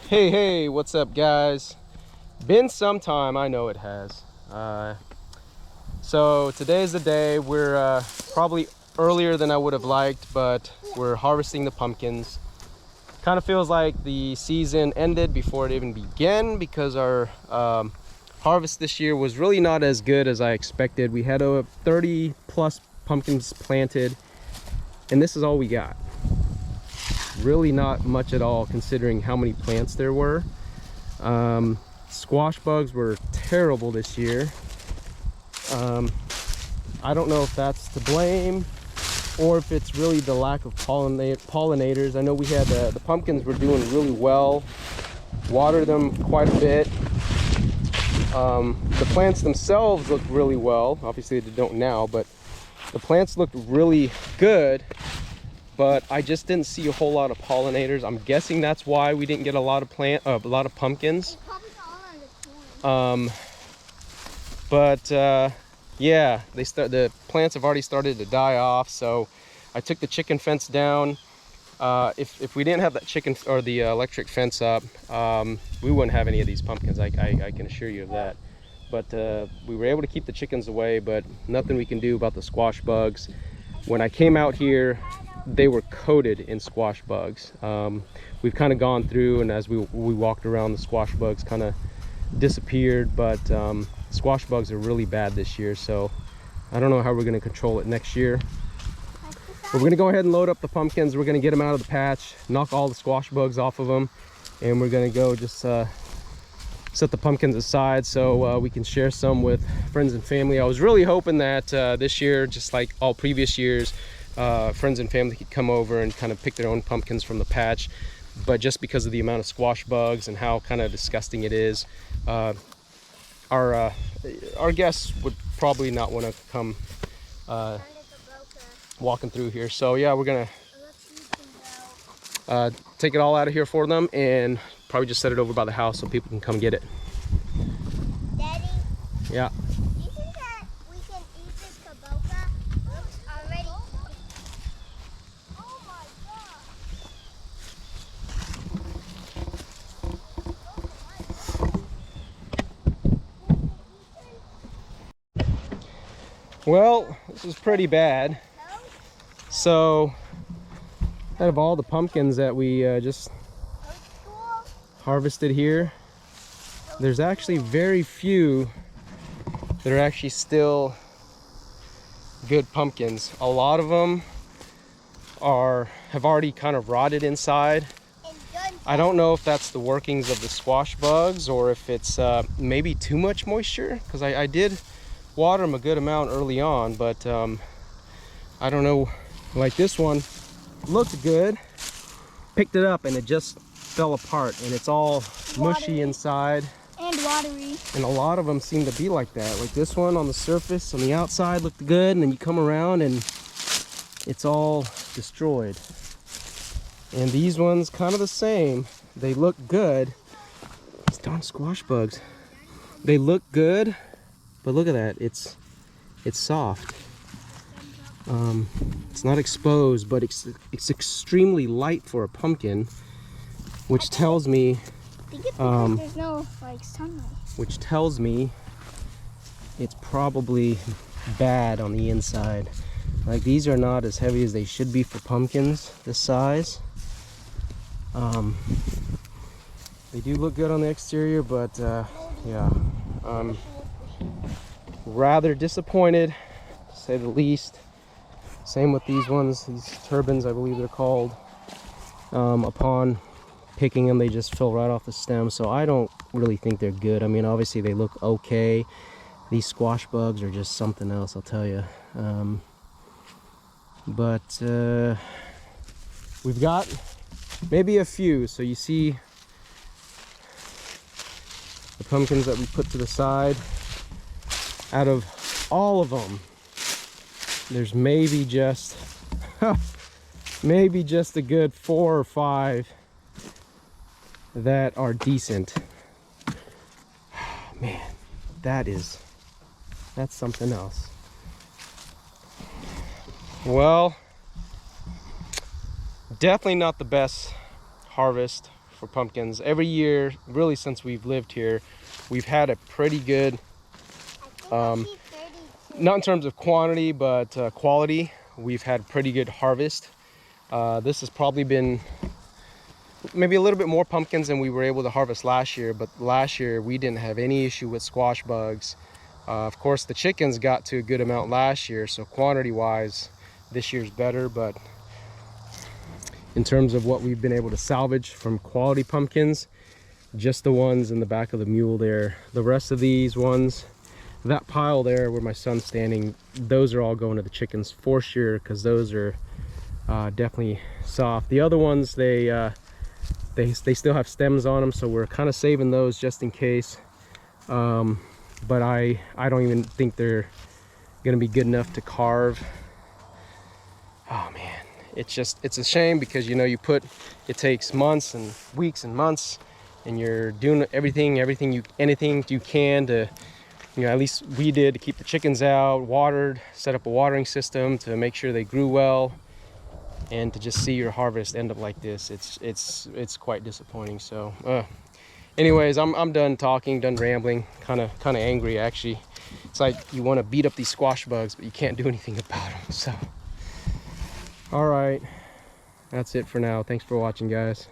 Hey, what's up, guys? Been some time, I know it has. So today's the day. We're probably earlier than I would have liked, but we're harvesting the pumpkins. Kind of feels like the season ended before it even began because our harvest this year was really not as good as I expected. We had 30 plus pumpkins planted, and this is all we got. Really not much at all considering how many plants there were. Squash bugs were terrible this year. I don't know if that's to blame or if it's really the lack of pollinators. I know we had the pumpkins were doing really well, watered them quite a bit. The plants themselves looked really well. Obviously they don't now, but the plants looked really good, but I just didn't see a whole lot of pollinators. I'm guessing that's why we didn't get a lot of pumpkins. Yeah, the plants have already started to die off, so I took the chicken fence down. If we didn't have that chicken or the electric fence up, we wouldn't have any of these pumpkins. I can assure you of that. But we were able to keep the chickens away, but nothing we can do about the squash bugs. When I came out here, they were coated in squash bugs. We've kind of gone through, and as we walked around, the squash bugs kind of disappeared, but squash bugs are really bad this year, so I don't know how we're going to control it next year. But we're going to go ahead and load up the pumpkins. We're going to get them out of the patch, knock all the squash bugs off of them, and we're going to go just set the pumpkins aside so we can share some with friends and family. I was really hoping that this year, just like all previous years, friends and family could come over and kind of pick their own pumpkins from the patch, but just because of the amount of squash bugs and how kind of disgusting it is, our guests would probably not want to come walking through here. So yeah, we're gonna take it all out of here for them and probably just set it over by the house so people can come get it. Daddy? Yeah. Do you think that we can eat this kaboka? Looks already. Oh my God. Well, this is pretty bad. So out of all the pumpkins that we just harvested here, there's actually very few that are actually still good pumpkins. A lot of them have already kind of rotted inside. I don't know if that's the workings of the squash bugs or if it's maybe too much moisture, because I did water them a good amount early on, but I don't know. Like this one looked good, picked it up and it just fell apart and it's all mushy inside And watery. and a lot of them seem to be like that. Like this one on the surface on the outside looked good, and then you come around and it's all destroyed. And these ones kind of the same. They look good. These darn squash bugs, they look good, but look at that, it's soft. It's not exposed, but it's extremely light for a pumpkin, which tells me there's no like sunlight. which tells me it's probably bad on the inside. Like these are not as heavy as they should be for pumpkins this size. They do look good on the exterior, but yeah, rather disappointed to say the least. Same with these ones, these turbans I believe they're called. Upon picking them, they just fell right off the stem, so I don't really think they're good. I mean, obviously they look okay. These squash bugs are just something else, I'll tell you. But we've got maybe a few. So you see the pumpkins that we put to the side. Out of all of them, there's maybe just maybe just a good 4 or 5 that are decent. Man, that's something else. Well, definitely not the best harvest for pumpkins. Every year, really since we've lived here, we've had a pretty good, I see 32. not in terms of quantity, but quality. We've had pretty good harvest. This has probably been maybe a little bit more pumpkins than we were able to harvest last year, but last year we didn't have any issue with squash bugs. Of course, the chickens got to a good amount last year, so quantity wise, this year's better, but in terms of what we've been able to salvage from quality pumpkins, just the ones in the back of the mule there. The rest of these ones, that pile there where my son's standing, those are all going to the chickens for sure, because those are definitely soft. The other ones, they still have stems on them, so we're kind of saving those just in case. But I don't even think they're gonna be good enough to carve. Oh man, it's a shame, because you know, it takes months and weeks and months, and you're doing anything you can to, you know, at least we did, to keep the chickens out, watered, set up a watering system to make sure they grew well, and to just see your harvest end up like this, it's quite disappointing. So anyways, I'm done talking, done rambling, kind of angry actually. It's like you want to beat up these squash bugs, but you can't do anything about them. So all right, that's it for now. Thanks for watching, guys.